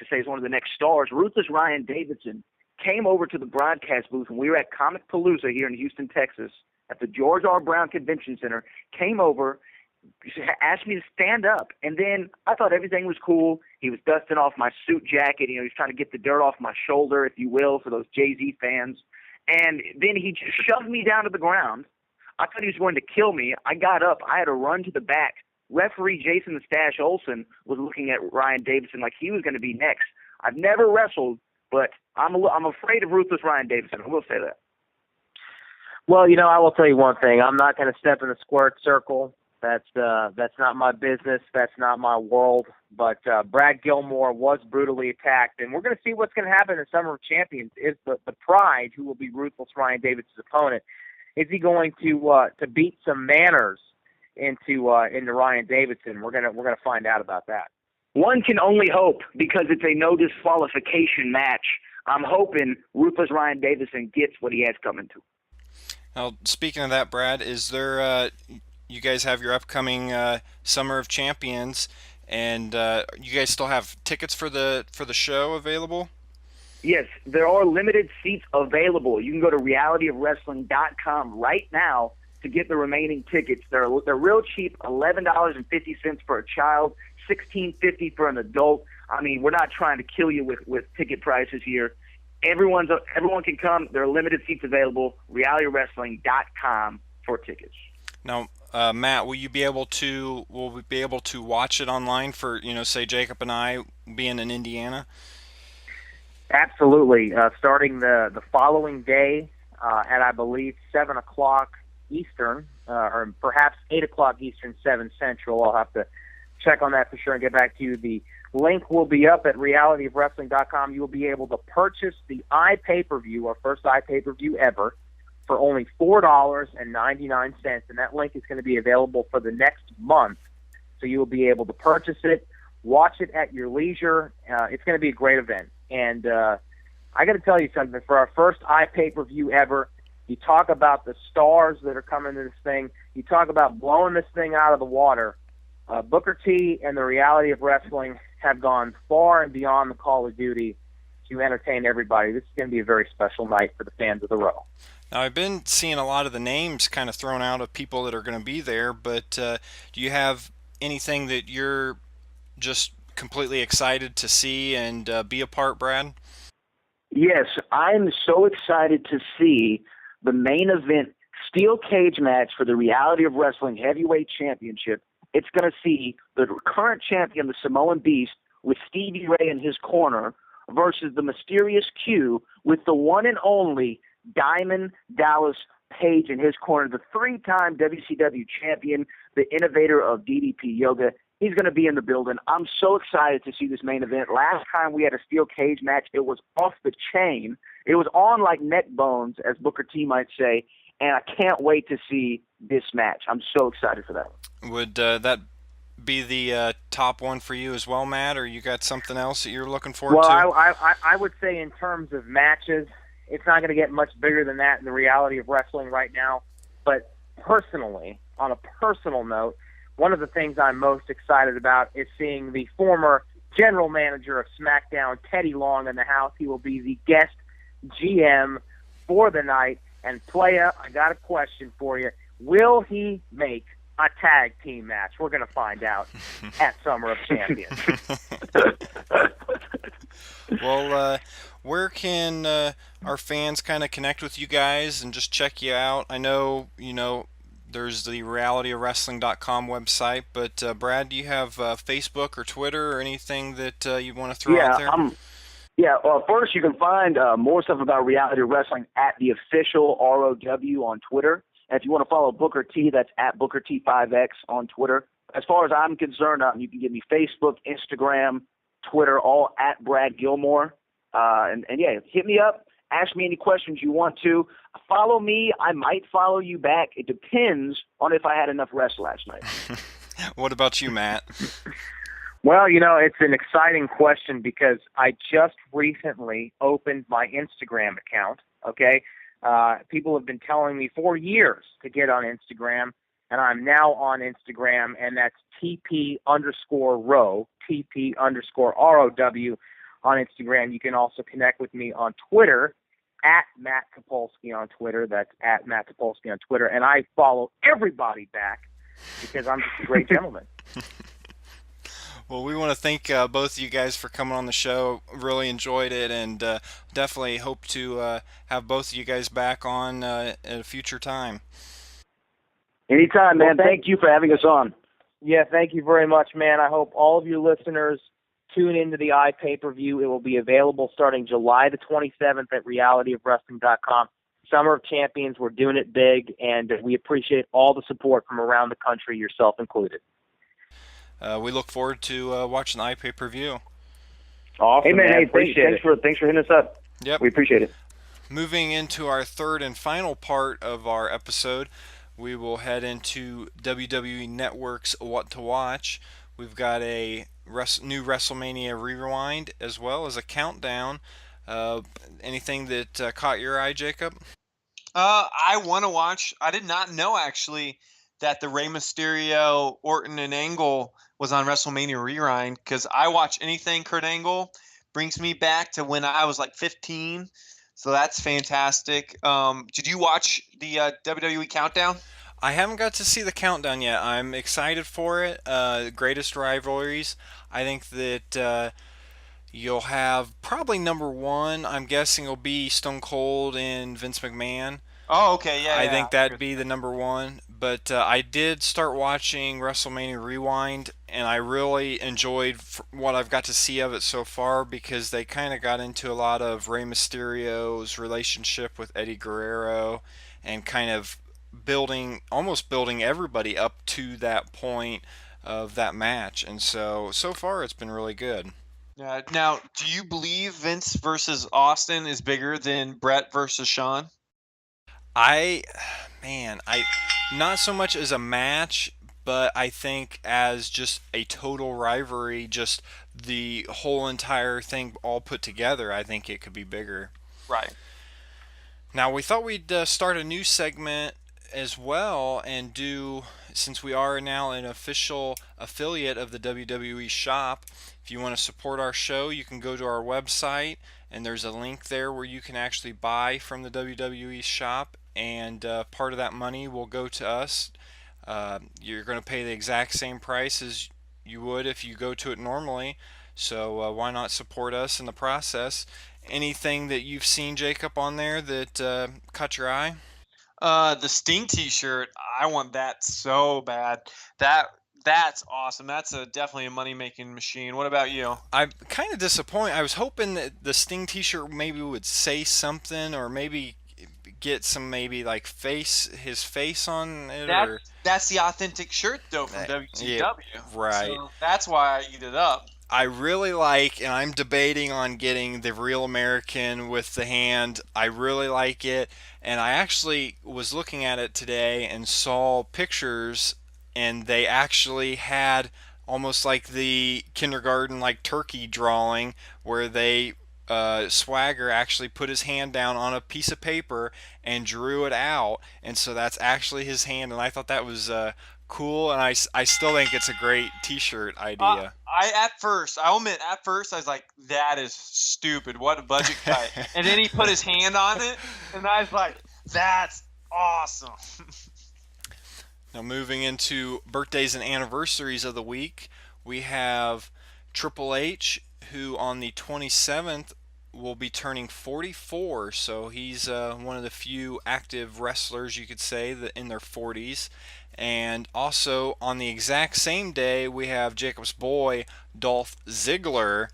say is one of the next stars. Ruthless Ryan Davidson came over to the broadcast booth when we were at Comic Palooza here in Houston, Texas, at the George R. Brown Convention Center. Came over, asked me to stand up, and then I thought everything was cool. He was dusting off my suit jacket. He was trying to get the dirt off my shoulder, if you will, for those Jay-Z fans. And then he just shoved me down to the ground. I thought he was going to kill me. I got up. I had to run to the back. Referee Jason the Stash Olsen was looking at Ryan Davidson like he was going to be next. I've never wrestled, but I'm afraid of Ruthless Ryan Davidson. I will say that. Well, I will tell you one thing. I'm not going to step in a squared circle. That's not my business. That's not my world. But Brad Gilmore was brutally attacked, and we're going to see what's going to happen in Summer of Champions. Is the Pride, who will be Ruthless Ryan Davidson's opponent, is he going to beat some manners into Ryan Davidson? We're gonna find out about that. One can only hope, because it's a no disqualification match. I'm hoping Ruthless Ryan Davidson gets what he has coming to. Now, speaking of that, Brad, is there you guys have your upcoming Summer of Champions, and you guys still have tickets for the show available? Yes, there are limited seats available. You can go to realityofwrestling.com right now to get the remaining tickets. They're real cheap, $11.50 for a child, $16.50 for an adult. I mean, we're not trying to kill you with ticket prices here. Everyone can come. There are limited seats available. realityofwrestling.com for tickets. Now, Matt, will we be able to watch it online for, say Jacob and I being in Indiana? Absolutely. Starting the following day at, I believe, 7 o'clock Eastern, or perhaps 8 o'clock Eastern, 7 Central. I'll have to check on that for sure and get back to you. The link will be up at realityofwrestling.com. You will be able to purchase the iPPV, our first iPPV ever, for only $4.99, and that link is going to be available for the next month. So you will be able to purchase it, watch it at your leisure. It's going to be a great event. And I got to tell you something. For our first iPPV ever, you talk about the stars that are coming to this thing. You talk about blowing this thing out of the water. Booker T and the Reality of Wrestling have gone far and beyond the Call of Duty to entertain everybody. This is going to be a very special night for the fans of the Row. Now, I've been seeing a lot of the names kind of thrown out of people that are going to be there, but do you have anything that you're just completely excited to see and be a part, Brad? Yes, I'm so excited to see the main event steel cage match for the Reality of Wrestling Heavyweight Championship. It's going to see the current champion, the Samoan Beast, with Stevie Ray in his corner, versus the Mysterious Q with the one and only Diamond Dallas Page in his corner, the 3-time WCW champion, the innovator of DDP Yoga. He's going to be in the building. I'm so excited to see this main event. Last time we had a steel cage match, it was off the chain. It was on like neck bones, as Booker T might say, and I can't wait to see this match. I'm so excited for that. Would that be the top one for you as well, Matt, or you got something else that you're looking forward Well, to? I would say in terms of matches, it's not going to get much bigger than that in the reality of wrestling right now. But personally, on a personal note, one of the things I'm most excited about is seeing the former general manager of SmackDown, Teddy Long, in the house. He will be the guest GM for the night. And Playa, I got a question for you. Will he make a tag team match? We're going to find out at Summer of Champions. Well, where can our fans kind of connect with you guys and just check you out? I know, there's the realityofwrestling.com website, but Brad, do you have Facebook or Twitter or anything that you want to throw out there? Well, first you can find more stuff about reality wrestling at the official ROW on Twitter. And if you want to follow Booker T, that's at Booker T5X on Twitter. As far as I'm concerned, you can give me Facebook, Instagram, Twitter, all at Brad Gilmore. And hit me up. Ask me any questions you want to. Follow me. I might follow you back. It depends on if I had enough rest last night. What about you, Matt? Well, it's an exciting question because I just recently opened my Instagram account, okay? People have been telling me for years to get on Instagram, and I'm now on Instagram, and that's TP_ROW, TP_ROW on Instagram. You can also connect with me on Twitter, at Matt Topolski on Twitter. That's at Matt Topolski on Twitter. And I follow everybody back because I'm just a great gentleman. Well, we want to thank both of you guys for coming on the show. Really enjoyed it, and definitely hope to have both of you guys back on at a future time. Anytime, man. Well, thank you for having us on. Yeah, thank you very much, man. I hope all of your listeners tune into the iPPV. It will be available starting July the 27th at realityofwrestling.com. Summer of Champions, we're doing it big, and we appreciate all the support from around the country, yourself included. We look forward to watching the iPPV. Awesome, hey, man. Thanks for hitting us up. Yep. We appreciate it. Moving into our third and final part of our episode, we will head into WWE Network's What to Watch. We've got a new WrestleMania Rewind as well as a countdown. Anything that caught your eye, Jacob? I want to watch. I did not know, actually, that the Rey Mysterio, Orton, and Angle was on WrestleMania Rewind, because I watch anything Kurt Angle brings me back to when I was like 15. So that's fantastic. Did you watch the WWE Countdown? I haven't got to see the countdown yet. I'm excited for it. Greatest rivalries. I think that you'll have probably number one. I'm guessing will be Stone Cold and Vince McMahon. Oh, okay, yeah. I think that'd be the number one. But I did start watching WrestleMania Rewind, and I really enjoyed what I've got to see of it so far, because they kind of got into a lot of Rey Mysterio's relationship with Eddie Guerrero and kind of almost building everybody up to that point of that match. And so far it's been really good. Yeah. Now, do you believe Vince versus Austin is bigger than Brett versus Shawn? Not so much as a match, but I think as just a total rivalry, just the whole entire thing all put together, I think it could be bigger. Right. Now, we thought we'd start a new segment as well, and since we are now an official affiliate of the WWE shop, if you want to support our show, you can go to our website, and there's a link there where you can actually buy from the WWE shop, and part of that money will go to us. You're going to pay the exact same price as you would if you go to it normally, so why not support us in the process? Anything that you've seen, Jacob, on there that caught your eye? The Sting T-shirt, I want that so bad. That's awesome. That's definitely a money-making machine. What about you? I'm kind of disappointed. I was hoping that the Sting T-shirt maybe would say something, or maybe get some like his face on it. That's the authentic shirt though from WCW. Yeah, right. So that's why I eat it up. I really like, and I'm debating on getting the Real American with the hand. I really like it, and I actually was looking at it today and saw pictures, and they actually had almost like the kindergarten like turkey drawing where they Swagger actually put his hand down on a piece of paper and drew it out, and so that's actually his hand. And I thought that was cool, and I still think it's a great T-shirt idea. I'll admit, at first I was like, that is stupid. What a budget cut. And then he put his hand on it, and I was like, that's awesome. Now, moving into birthdays and anniversaries of the week, we have Triple H, who on the 27th will be turning 44. So he's one of the few active wrestlers, you could say, that in their 40s. And also on the exact same day, we have Jacob's boy, Dolph Ziggler,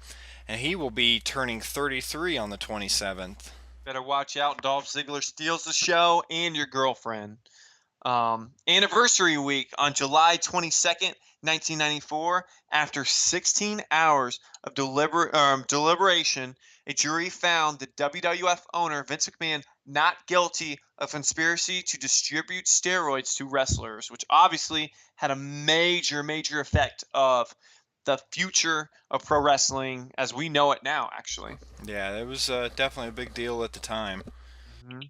and he will be turning 33 on the 27th. Better watch out. Dolph Ziggler steals the show and your girlfriend. Anniversary week on July 22nd, 1994. After 16 hours of deliberation, a jury found the WWF owner, Vince McMahon, not guilty of conspiracy to distribute steroids to wrestlers, which obviously had a major, major effect of the future of pro wrestling as we know it now, actually. Yeah, it was definitely a big deal at the time. Mm-hmm.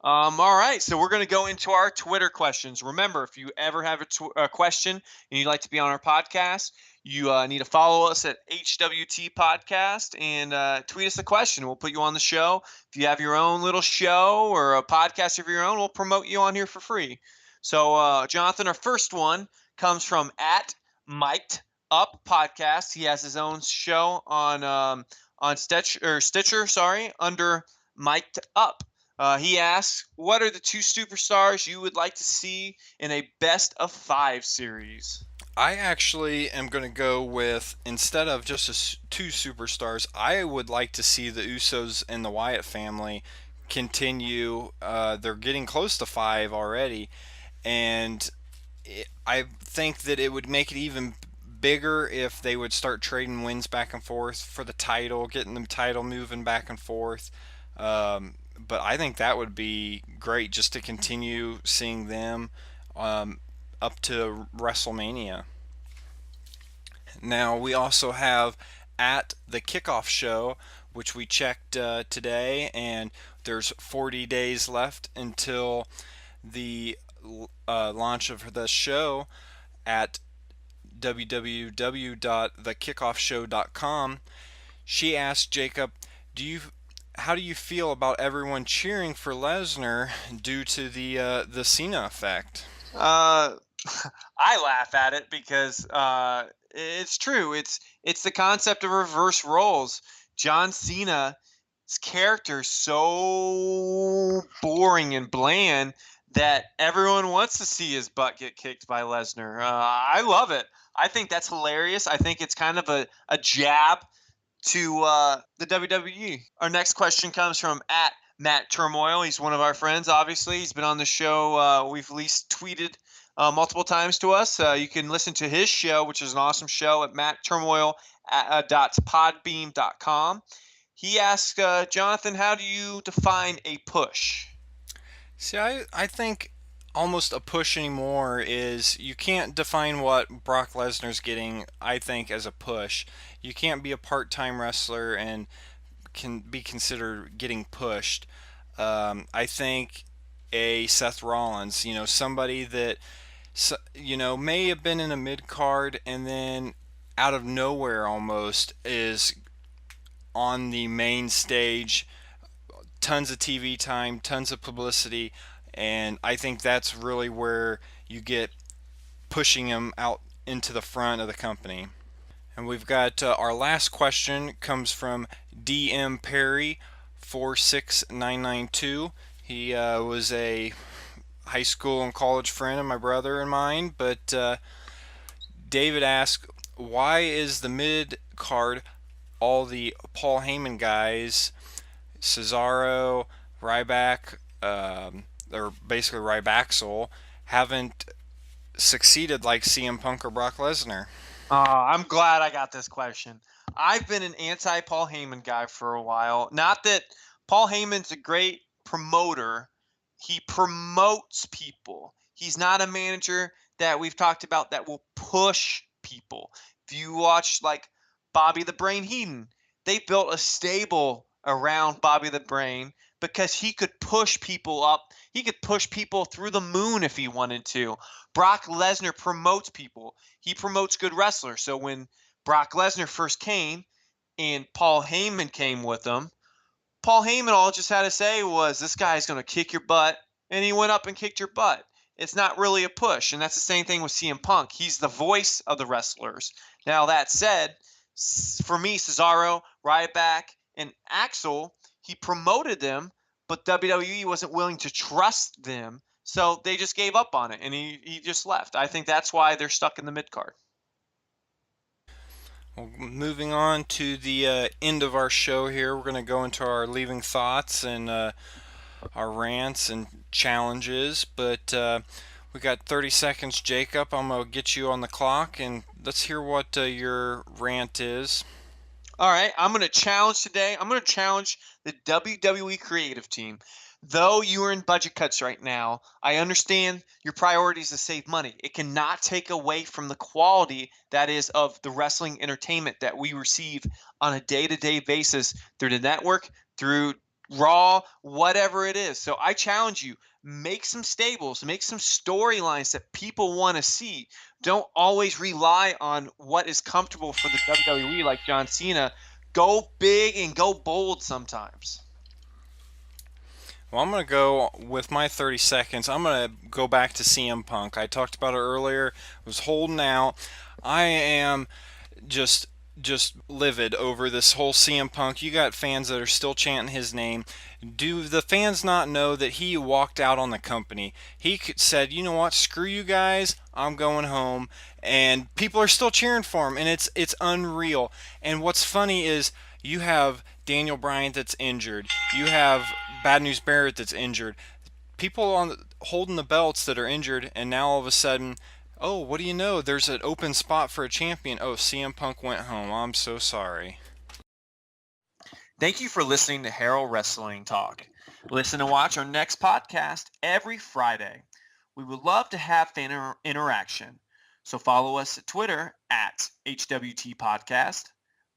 All right, so we're going to go into our Twitter questions. Remember, if you ever have a question and you'd like to be on our podcast, you need to follow us at HWT Podcast and tweet us a question. We'll put you on the show. If you have your own little show or a podcast of your own, we'll promote you on here for free. So, Jonathan, our first one comes from at Mic'd Up Podcast. He has his own show on Stitcher, under Mic'd Up. He asks, what are the two superstars you would like to see in a best of 5 series? I actually am going to go with, instead of just two superstars, I would like to see the Usos and the Wyatt family continue. They're getting close to 5 already, and I think that it would make it even bigger if they would start trading wins back and forth for the title, getting the title moving back and forth. But I think that would be great just to continue seeing them up to WrestleMania. Now, we also have at the Kickoff Show, which we checked today, and there's 40 days left until the launch of the show at www.thekickoffshow.com. She asked Jacob, how do you feel about everyone cheering for Lesnar due to the Cena effect? I laugh at it because it's true. It's the concept of reverse roles. John Cena's character is so boring and bland that everyone wants to see his butt get kicked by Lesnar. I love it. I think that's hilarious. I think it's kind of a jab to the WWE. Our next question comes from at Matt Turmoil. He's one of our friends, obviously. He's been on the show. We've at least tweeted multiple times to us. You can listen to his show, which is an awesome show, at mattturmoil.podbeam.com. He asks, Jonathan, how do you define a push? See, I think almost a push anymore is, you can't define what Brock Lesnar's getting, I think, as a push. You can't be a part-time wrestler and can be considered getting pushed. I think a Seth Rollins, somebody that, may have been in a mid-card and then out of nowhere almost is on the main stage, tons of TV time, tons of publicity, and I think that's really where you get pushing him out into the front of the company. And we've got our last question comes from DM Perry 46992. He was a high school and college friend of my brother and mine, but David asked, why is the mid card all the Paul Heyman guys, Cesaro, Ryback, or basically Rybaxel, haven't succeeded like CM Punk or Brock Lesnar? I'm glad I got this question. I've been an anti-Paul Heyman guy for a while. Not that Paul Heyman's a great promoter. He promotes people. He's not a manager that we've talked about that will push people. If you watch like Bobby the Brain Heenan, they built a stable around Bobby the Brain because he could push people up. He could push people through the moon if he wanted to. Brock Lesnar promotes people. He promotes good wrestlers. So when Brock Lesnar first came and Paul Heyman came with him, Paul Heyman all just had to say was, this guy's going to kick your butt. And he went up and kicked your butt. It's not really a push. And that's the same thing with CM Punk. He's the voice of the wrestlers. Now, that said, for me, Cesaro, Ryback, and Axel, he promoted them, but WWE wasn't willing to trust them. So they just gave up on it, and he just left. I think that's why they're stuck in the mid-card. Well, moving on to the end of our show here, we're going to go into our leaving thoughts and our rants and challenges. But we got 30 seconds, Jacob. I'm going to get you on the clock, and let's hear what your rant is. All right, I'm going to challenge today. I'm going to challenge the WWE creative team. Though you are in budget cuts right now, I understand your priority is to save money. It cannot take away from the quality that is of the wrestling entertainment that we receive on a day-to-day basis through the network, through Raw, whatever it is. So I challenge you, make some stables, make some storylines that people want to see. Don't always rely on what is comfortable for the WWE like John Cena. Go big and go bold sometimes. Well, I'm going to go with my 30 seconds. I'm going to go back to CM Punk. I talked about it earlier. I was holding out. I am just livid over this whole CM Punk. You got fans that are still chanting his name. Do the fans not know that he walked out on the company? He said, you know what, screw you guys, I'm going home. And people are still cheering for him, and it's unreal. And what's funny is you have Daniel Bryan that's injured. You have Bad News Barrett that's injured. People holding the belts that are injured, and now all of a sudden, oh, what do you know? There's an open spot for a champion. Oh, CM Punk went home. I'm so sorry. Thank you for listening to Harrell Wrestling Talk. Listen and watch our next podcast every Friday. We would love to have fan interaction. So follow us at Twitter at HWT Podcast,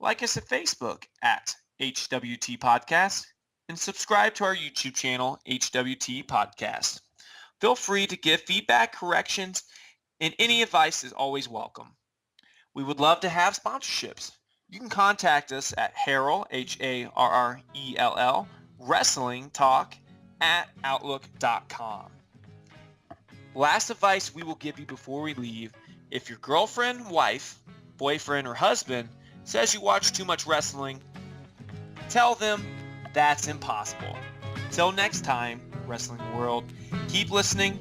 like us at Facebook at HWT Podcast, and subscribe to our YouTube channel, HWT Podcast. Feel free to give feedback, corrections, and any advice is always welcome. We would love to have sponsorships. You can contact us at Harrell, Harrell, Wrestling Talk at Outlook.com. Last advice we will give you before we leave: if your girlfriend, wife, boyfriend, or husband says you watch too much wrestling, tell them that's impossible. Till next time, Wrestling World, keep listening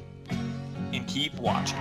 and keep watching.